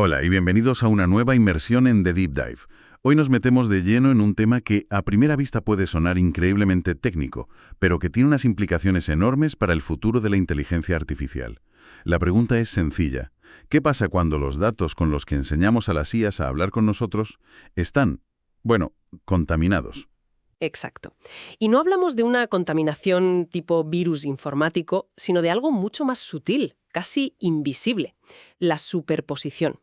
Hola y bienvenidos a una nueva inmersión en The Deep Dive. Hoy nos metemos de lleno en un tema que a primera vista puede sonar increíblemente técnico, pero que tiene unas implicaciones enormes para el futuro de la inteligencia artificial. La pregunta es sencilla. ¿Qué pasa cuando los datos con los que enseñamos a las IAs a hablar con nosotros están, contaminados? Exacto. Y no hablamos de una contaminación tipo virus informático, sino de algo mucho más sutil, casi invisible, la superposición.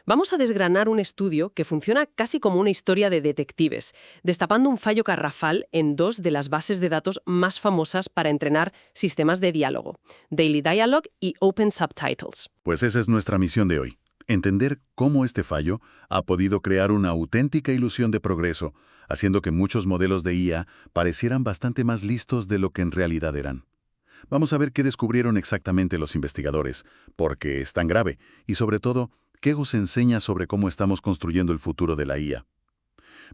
Vamos a desgranar un estudio que funciona casi como una historia de detectives, destapando un fallo garrafal en dos de las bases de datos más famosas para entrenar sistemas de diálogo, Daily Dialogue y Open Subtitles. Pues esa es nuestra misión de hoy. Entender cómo este fallo ha podido crear una auténtica ilusión de progreso, haciendo que muchos modelos de IA parecieran bastante más listos de lo que en realidad eran. Vamos a ver qué descubrieron exactamente los investigadores, por qué es tan grave y, sobre todo, qué os enseña sobre cómo estamos construyendo el futuro de la IA.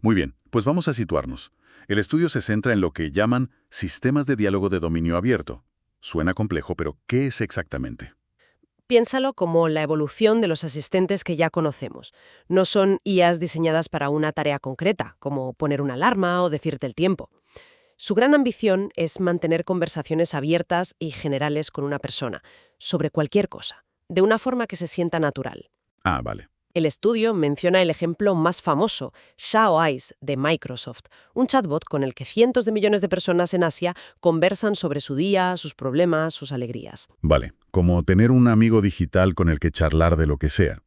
Muy bien, pues vamos a situarnos. El estudio se centra en lo que llaman sistemas de diálogo de dominio abierto. Suena complejo, pero ¿qué es exactamente? Piénsalo como la evolución de los asistentes que ya conocemos. No son IAs diseñadas para una tarea concreta, como poner una alarma o decirte el tiempo. Su gran ambición es mantener conversaciones abiertas y generales con una persona, sobre cualquier cosa, de una forma que se sienta natural. Ah, vale. El estudio menciona el ejemplo más famoso, Xiao Eyes, de Microsoft, un chatbot con el que cientos de millones de personas en Asia conversan sobre su día, sus problemas, sus alegrías. Vale, como tener un amigo digital con el que charlar de lo que sea.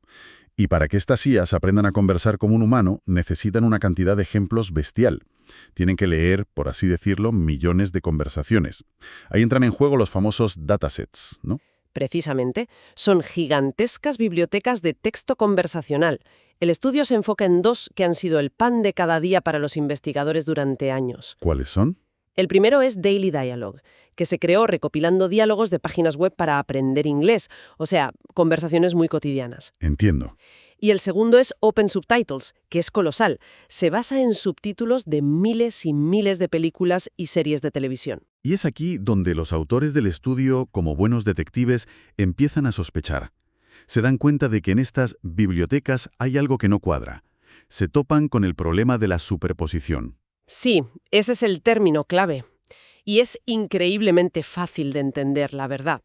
Y para que estas IAs aprendan a conversar como un humano, necesitan una cantidad de ejemplos bestial. Tienen que leer, por así decirlo, millones de conversaciones. Ahí entran en juego los famosos datasets, ¿no? Precisamente, son gigantescas bibliotecas de texto conversacional. El estudio se enfoca en dos que han sido el pan de cada día para los investigadores durante años. ¿Cuáles son? El primero es Daily Dialogue, que se creó recopilando diálogos de páginas web para aprender inglés, o sea, conversaciones muy cotidianas. Entiendo. Y el segundo es Open Subtitles, que es colosal. Se basa en subtítulos de miles y miles de películas y series de televisión. Y es aquí donde los autores del estudio, como buenos detectives, empiezan a sospechar. Se dan cuenta de que en estas bibliotecas hay algo que no cuadra. Se topan con el problema de la superposición. Sí, ese es el término clave. Y es increíblemente fácil de entender, la verdad.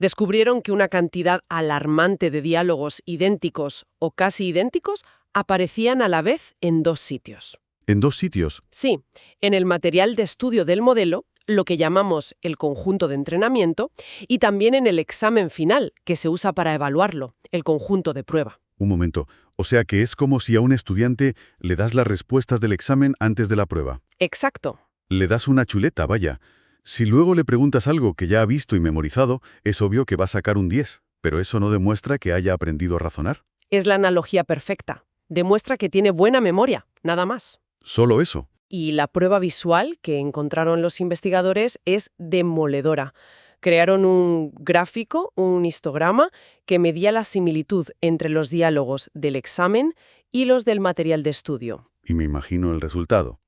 Descubrieron que una cantidad alarmante de diálogos idénticos o casi idénticos aparecían a la vez en dos sitios. ¿En dos sitios? Sí, en el material de estudio del modelo, lo que llamamos el conjunto de entrenamiento, y también en el examen final, que se usa para evaluarlo, el conjunto de prueba. Un momento. O sea que es como si a un estudiante le das las respuestas del examen antes de la prueba. Exacto. Le das una chuleta, vaya. Si luego le preguntas algo que ya ha visto y memorizado, es obvio que va a sacar un 10, pero eso no demuestra que haya aprendido a razonar. Es la analogía perfecta. Demuestra que tiene buena memoria, nada más. Solo eso. Y la prueba visual que encontraron los investigadores es demoledora. Crearon un gráfico, un histograma, que medía la similitud entre los diálogos del examen y los del material de estudio. Y me imagino el resultado.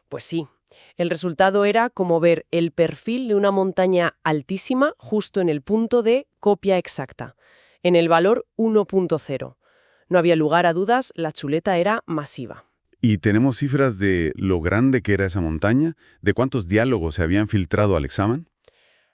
Pues sí. El resultado era como ver el perfil de una montaña altísima justo en el punto de copia exacta, en el valor 1.0. No había lugar a dudas, la chuleta era masiva. ¿Y tenemos cifras de lo grande que era esa montaña? ¿De cuántos diálogos se habían filtrado al examen?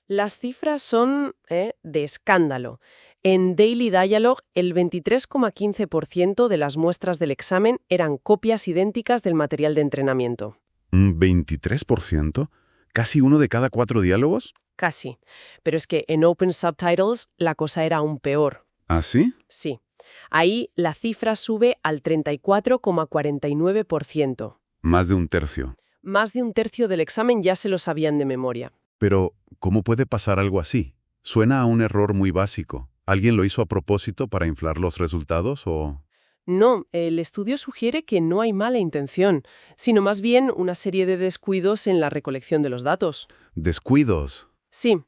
Las cifras son de escándalo. En Daily Dialogue, el 23,15% de las muestras del examen eran copias idénticas del material de entrenamiento. ¿Un 23%? ¿Casi uno de cada 4 diálogos? Casi. Pero es que en Open Subtitles la cosa era aún peor. ¿Ah, sí? Sí. Ahí la cifra sube al 34,49%. Más de un tercio. Más de un tercio del examen ya se lo sabían de memoria. Pero, ¿cómo puede pasar algo así? Suena a un error muy básico. ¿Alguien lo hizo a propósito para inflar los resultados o...? No, el estudio sugiere que no hay mala intención, sino más bien una serie de descuidos en la recolección de los datos. ¿Descuidos? Sí.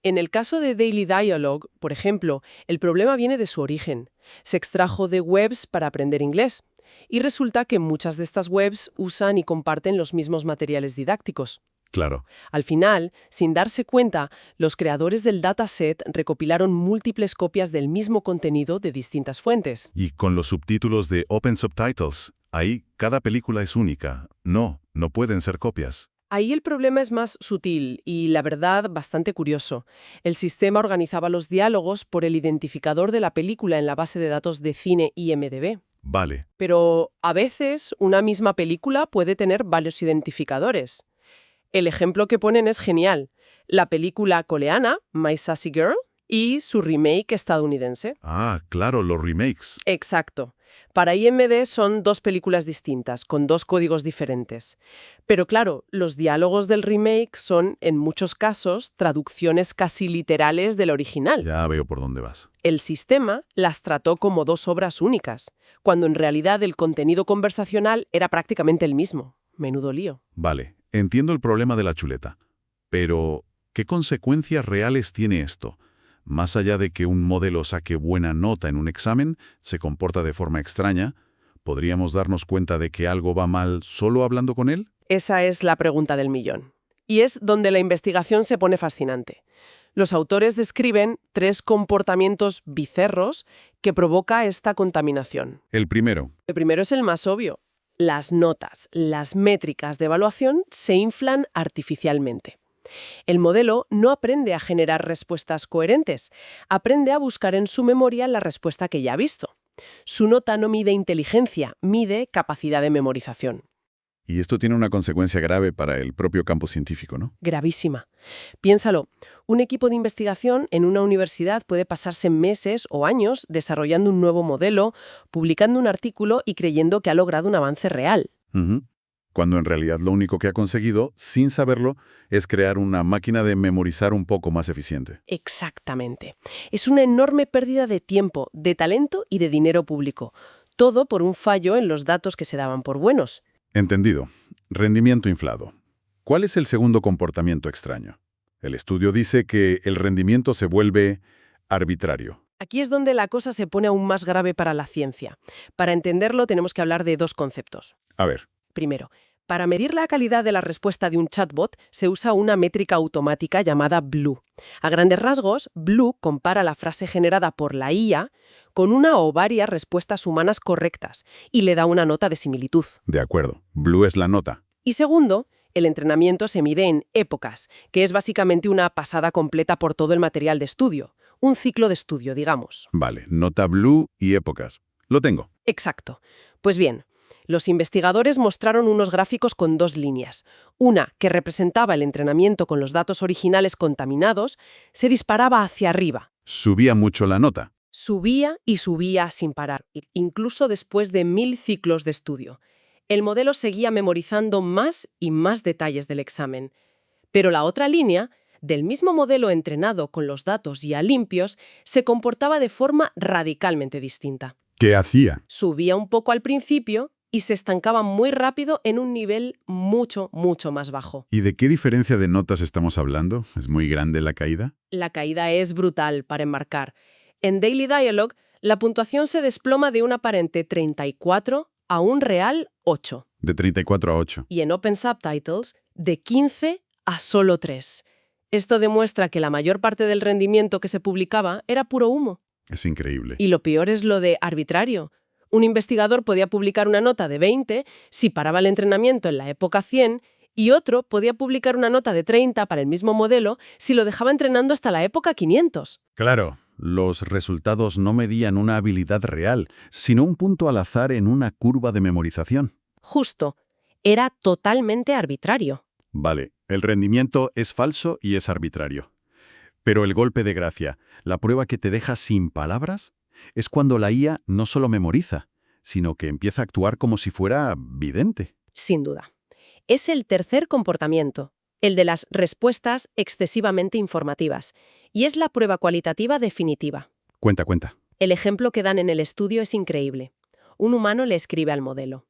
En el caso de Daily Dialogue, por ejemplo, el problema viene de su origen. Se extrajo de webs para aprender inglés. Y resulta que muchas de estas webs usan y comparten los mismos materiales didácticos. Claro. Al final, sin darse cuenta, los creadores del dataset recopilaron múltiples copias del mismo contenido de distintas fuentes. Y con los subtítulos de Open Subtitles, ahí cada película es única. No pueden ser copias. Ahí el problema es más sutil y, la verdad, bastante curioso. El sistema organizaba los diálogos por el identificador de la película en la base de datos de cine IMDb. Vale. Pero a veces una misma película puede tener varios identificadores. El ejemplo que ponen es genial. La película coreana, My Sassy Girl, y su remake estadounidense. Ah, claro, los remakes. Exacto. Para IMDb son dos películas distintas, con dos códigos diferentes. Pero claro, los diálogos del remake son, en muchos casos, traducciones casi literales del original. Ya veo por dónde vas. El sistema las trató como dos obras únicas, cuando en realidad el contenido conversacional era prácticamente el mismo. Menudo lío. Vale, entiendo el problema de la chuleta. Pero, ¿qué consecuencias reales tiene esto? Más allá de que un modelo saque buena nota en un examen, se comporta de forma extraña, ¿podríamos darnos cuenta de que algo va mal solo hablando con él? Esa es la pregunta del millón. Y es donde la investigación se pone fascinante. Los autores describen 3 comportamientos bizarros que provoca esta contaminación. El primero. El primero es el más obvio. Las notas, las métricas de evaluación se inflan artificialmente. El modelo no aprende a generar respuestas coherentes, aprende a buscar en su memoria la respuesta que ya ha visto. Su nota no mide inteligencia, mide capacidad de memorización. Y esto tiene una consecuencia grave para el propio campo científico, ¿no? Gravísima. Piénsalo, un equipo de investigación en una universidad puede pasarse meses o años desarrollando un nuevo modelo, publicando un artículo y creyendo que ha logrado un avance real. Ujú. Cuando en realidad lo único que ha conseguido, sin saberlo, es crear una máquina de memorizar un poco más eficiente. Exactamente. Es una enorme pérdida de tiempo, de talento y de dinero público. Todo por un fallo en los datos que se daban por buenos. Entendido. Rendimiento inflado. ¿Cuál es el segundo comportamiento extraño? El estudio dice que el rendimiento se vuelve arbitrario. Aquí es donde la cosa se pone aún más grave para la ciencia. Para entenderlo tenemos que hablar de 2 conceptos. A ver, Primero, para medir la calidad de la respuesta de un chatbot se usa una métrica automática llamada BLEU. A grandes rasgos, BLEU compara la frase generada por la IA con una o varias respuestas humanas correctas y le da una nota de similitud. de acuerdo. Blue es la nota. Y segundo, el entrenamiento se mide en épocas, que es básicamente una pasada completa por todo el material de estudio. Un ciclo de estudio, digamos. Vale, nota Blue y épocas. Lo tengo. Exacto. Pues bien, los investigadores mostraron unos gráficos con 2 líneas. Una, que representaba el entrenamiento con los datos originales contaminados, se disparaba hacia arriba. Subía mucho la nota. Subía y subía sin parar, incluso después de 1000 ciclos de estudio. El modelo seguía memorizando más y más detalles del examen. Pero la otra línea, del mismo modelo entrenado con los datos ya limpios, se comportaba de forma radicalmente distinta. ¿Qué hacía? Subía un poco al principio y se estancaba muy rápido en un nivel mucho, mucho más bajo. ¿Y de qué diferencia de notas estamos hablando? ¿Es muy grande la caída? La caída es brutal para enmarcar. En Daily Dialogue, la puntuación se desploma de un aparente 34 a un real 8. De 34 a 8. Y en Open Subtitles, de 15 a solo 3. Esto demuestra que la mayor parte del rendimiento que se publicaba era puro humo. Es increíble. Y lo peor es lo de arbitrario. Un investigador podía publicar una nota de 20 si paraba el entrenamiento en la época 100 y otro podía publicar una nota de 30 para el mismo modelo si lo dejaba entrenando hasta la época 500. Claro, los resultados no medían una habilidad real, sino un punto al azar en una curva de memorización. Justo. Era totalmente arbitrario. Vale, el rendimiento es falso y es arbitrario. Pero el golpe de gracia, la prueba que te deja sin palabras, es cuando la IA no solo memoriza, sino que empieza a actuar como si fuera vidente. Sin duda. Es el tercer comportamiento, el de las respuestas excesivamente informativas, y es la prueba cualitativa definitiva. Cuenta. El ejemplo que dan en el estudio es increíble. Un humano le escribe al modelo: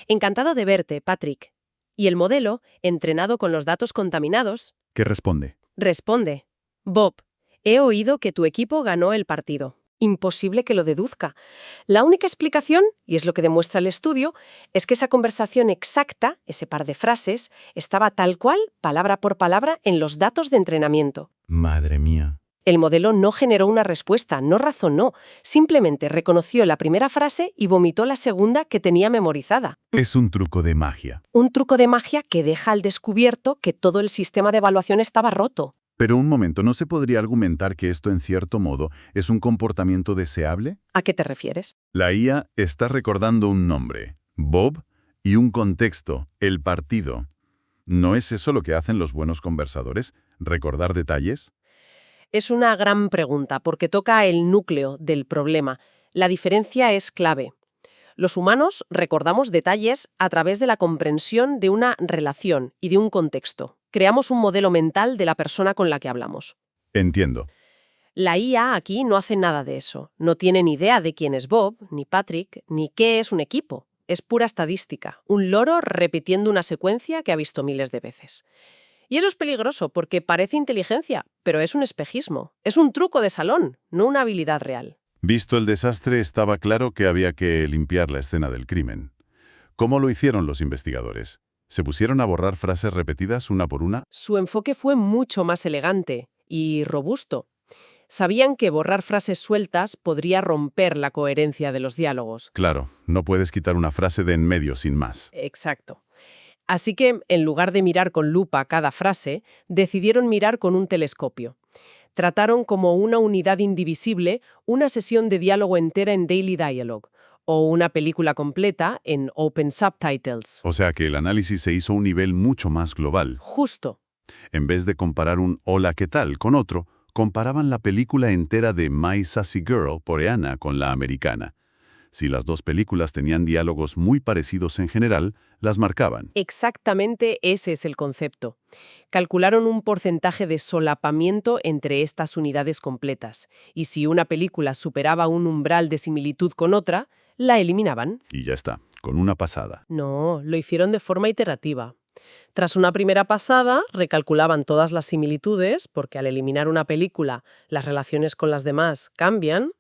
«Encantado de verte, Patrick». Y el modelo, entrenado con los datos contaminados, ¿Qué responde? responde: «Bob, he oído que tu equipo ganó el partido». imposible que lo deduzca. La única explicación, y es lo que demuestra el estudio, es que esa conversación exacta, ese par de frases, estaba tal cual, palabra por palabra, en los datos de entrenamiento. Madre mía. El modelo no generó una respuesta, no razonó, simplemente reconoció la primera frase y vomitó la segunda que tenía memorizada. Es un truco de magia. Un truco de magia que deja al descubierto que todo el sistema de evaluación estaba roto. Pero un momento, ¿no se podría argumentar que esto en cierto modo es un comportamiento deseable? ¿A qué te refieres? La IA está recordando un nombre, Bob, y un contexto, el partido. ¿No es eso lo que hacen los buenos conversadores? ¿Recordar detalles? Es una gran pregunta porque toca el núcleo del problema. La diferencia es clave. Los humanos recordamos detalles a través de la comprensión de una relación y de un contexto. Creamos un modelo mental de la persona con la que hablamos. Entiendo. La IA aquí no hace nada de eso. No tiene ni idea de quién es Bob, ni Patrick, ni qué es un equipo. Es pura estadística, un loro repitiendo una secuencia que ha visto miles de veces. Y eso es peligroso porque parece inteligencia, pero es un espejismo. Es un truco de salón, no una habilidad real. Visto el desastre, estaba claro que había que limpiar la escena del crimen. ¿Cómo lo hicieron los investigadores? ¿Se pusieron a borrar frases repetidas una por una? Su enfoque fue mucho más elegante y robusto. Sabían que borrar frases sueltas podría romper la coherencia de los diálogos. Claro, no puedes quitar una frase de en medio sin más. Exacto. Así que, en lugar de mirar con lupa cada frase, decidieron mirar con un telescopio. Trataron como una unidad indivisible una sesión de diálogo entera en Daily Dialogue o una película completa en Open Subtitles. O sea que el análisis se hizo a un nivel mucho más global. Justo. En vez de comparar un hola, ¿qué tal? Con otro, comparaban la película entera de My Sassy Girl coreana con la americana. Si las dos películas tenían diálogos muy parecidos en general, las marcaban. Exactamente ese es el concepto. Calcularon un porcentaje de solapamiento entre estas unidades completas, y si una película superaba un umbral de similitud con otra, la eliminaban. Y ya está, con una pasada. No, lo hicieron de forma iterativa. Tras una primera pasada, recalculaban todas las similitudes, porque al eliminar una película, las relaciones con las demás cambian.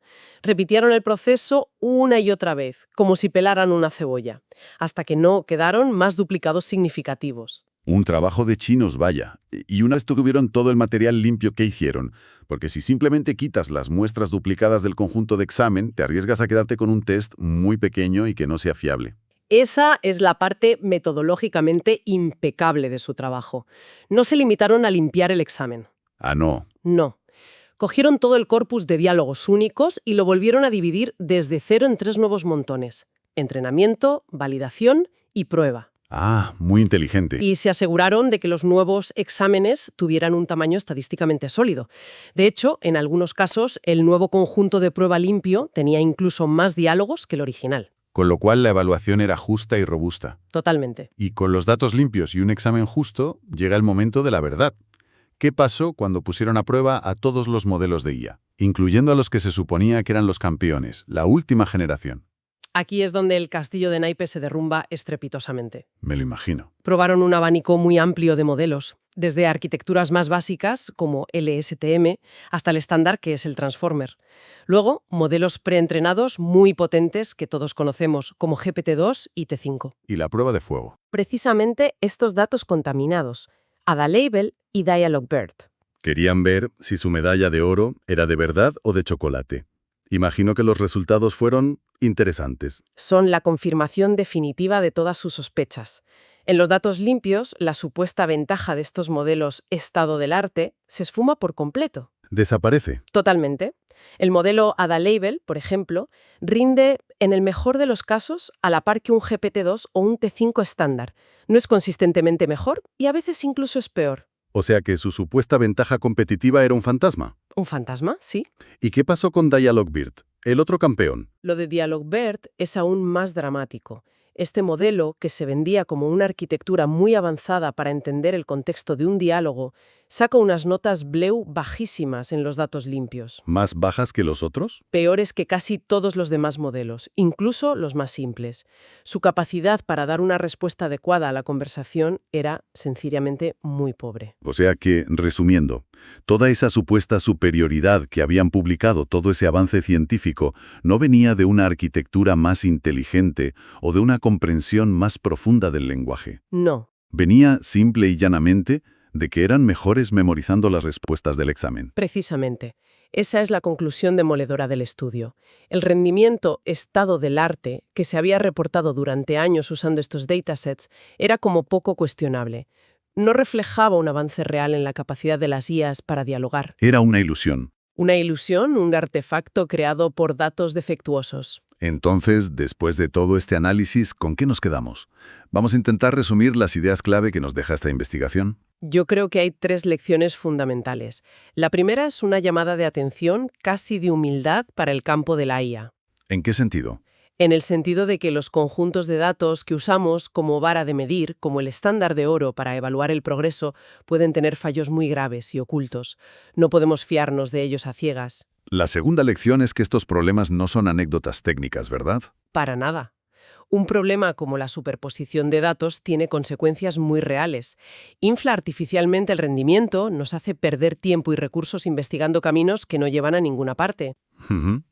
Repitieron el proceso una y otra vez, como si pelaran una cebolla, hasta que no quedaron más duplicados significativos. Un trabajo de chinos, vaya. Y una vez tuvieron todo el material limpio, ¿qué hicieron? Porque si simplemente quitas las muestras duplicadas del conjunto de examen, te arriesgas a quedarte con un test muy pequeño y que no sea fiable. Esa es la parte metodológicamente impecable de su trabajo. No se limitaron a limpiar el examen. Ah, no. No. Cogieron todo el corpus de diálogos únicos y lo volvieron a dividir desde cero en 3 nuevos montones: entrenamiento, validación y prueba. Ah, muy inteligente. Y se aseguraron de que los nuevos exámenes tuvieran un tamaño estadísticamente sólido. De hecho, en algunos casos, el nuevo conjunto de prueba limpio tenía incluso más diálogos que el original. Con lo cual la evaluación era justa y robusta. Totalmente. Y con los datos limpios y un examen justo, llega el momento de la verdad. ¿Qué pasó cuando pusieron a prueba a todos los modelos de IA, incluyendo a los que se suponía que eran los campeones, la última generación? Aquí es donde el castillo de naipes se derrumba estrepitosamente. Me lo imagino. Probaron un abanico muy amplio de modelos, desde arquitecturas más básicas, como LSTM, hasta el estándar que es el Transformer. Luego, modelos preentrenados muy potentes que todos conocemos, como GPT-2 y T5. Y la prueba de fuego. Precisamente estos datos contaminados, Ada Label y DialogBERT. Querían ver si su medalla de oro era de verdad o de chocolate. Imagino que los resultados fueron interesantes. Son la confirmación definitiva de todas sus sospechas. En los datos limpios, la supuesta ventaja de estos modelos estado del arte se esfuma por completo. Desaparece. Totalmente. El modelo Ada Label, por ejemplo, rinde, en el mejor de los casos, a la par que un GPT-2 o un T5 estándar. No es consistentemente mejor y a veces incluso es peor. O sea que su supuesta ventaja competitiva era un fantasma. ¿Un fantasma? Sí. ¿Y qué pasó con DialogBERT, el otro campeón? Lo de DialogBERT es aún más dramático. Este modelo, que se vendía como una arquitectura muy avanzada para entender el contexto de un diálogo, saca unas notas Bleu bajísimas en los datos limpios, ¿Más bajas que los otros? peores que casi todos los demás modelos, incluso los más simples. Su capacidad para dar una respuesta adecuada a la conversación era sencillamente muy pobre. O sea que, resumiendo, toda esa supuesta superioridad que habían publicado, todo ese avance científico, no venía de una arquitectura más inteligente o de una comprensión más profunda del lenguaje. No. Venía, simple y llanamente, de que eran mejores memorizando las respuestas del examen. Precisamente. Esa es la conclusión demoledora del estudio. El rendimiento estado del arte, que se había reportado durante años usando estos datasets, era como poco cuestionable. No reflejaba un avance real en la capacidad de las IAs para dialogar. Era una ilusión. Una ilusión, un artefacto creado por datos defectuosos. Entonces, después de todo este análisis, ¿con qué nos quedamos? Vamos a intentar resumir las ideas clave que nos deja esta investigación. Yo creo que hay 3 lecciones fundamentales. La primera es una llamada de atención, casi de humildad, para el campo de la IA. ¿En qué sentido? En el sentido de que los conjuntos de datos que usamos como vara de medir, como el estándar de oro para evaluar el progreso, pueden tener fallos muy graves y ocultos. No podemos fiarnos de ellos a ciegas. La segunda lección es que estos problemas no son anécdotas técnicas, ¿verdad? Para nada. Un problema como la superposición de datos tiene consecuencias muy reales. Infla artificialmente el rendimiento, nos hace perder tiempo y recursos investigando caminos que no llevan a ninguna parte. Ujú.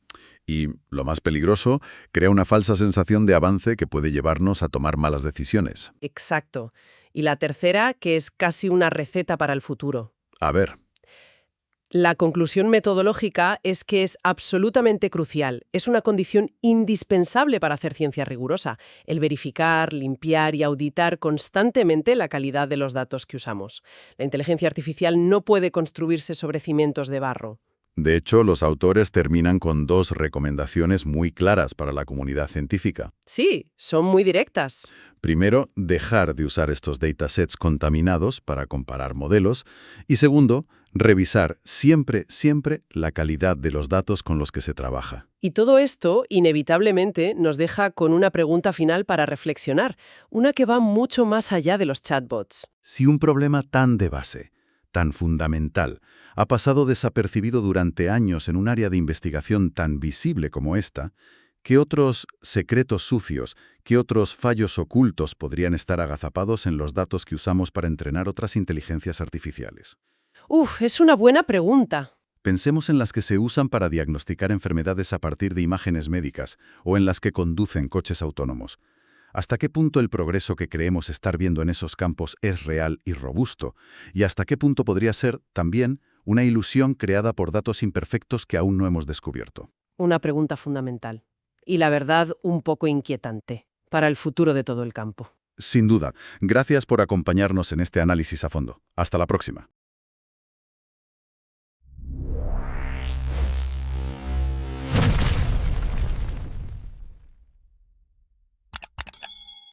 Y, lo más peligroso, crea una falsa sensación de avance que puede llevarnos a tomar malas decisiones. Exacto. Y la tercera, que es casi una receta para el futuro. A ver, La conclusión metodológica es que es absolutamente crucial, es una condición indispensable para hacer ciencia rigurosa, el verificar, limpiar y auditar constantemente la calidad de los datos que usamos. La inteligencia artificial no puede construirse sobre cimientos de barro. de hecho, los autores terminan con 2 recomendaciones muy claras para la comunidad científica. Sí, son muy directas. Primero, dejar de usar estos datasets contaminados para comparar modelos. Y segundo, revisar siempre la calidad de los datos con los que se trabaja. Y todo esto, inevitablemente, nos deja con una pregunta final para reflexionar, una que va mucho más allá de los chatbots. Si un problema tan de base, tan fundamental, ha pasado desapercibido durante años en un área de investigación tan visible como esta, ¿qué otros secretos sucios, qué otros fallos ocultos podrían estar agazapados en los datos que usamos para entrenar otras inteligencias artificiales? Es una buena pregunta. Pensemos en las que se usan para diagnosticar enfermedades a partir de imágenes médicas o en las que conducen coches autónomos. ¿Hasta qué punto el progreso que creemos estar viendo en esos campos es real y robusto? ¿Y hasta qué punto podría ser, también, una ilusión creada por datos imperfectos que aún no hemos descubierto? Una pregunta fundamental. Y la verdad, un poco inquietante para el futuro de todo el campo. Sin duda. Gracias por acompañarnos en este análisis a fondo. Hasta la próxima.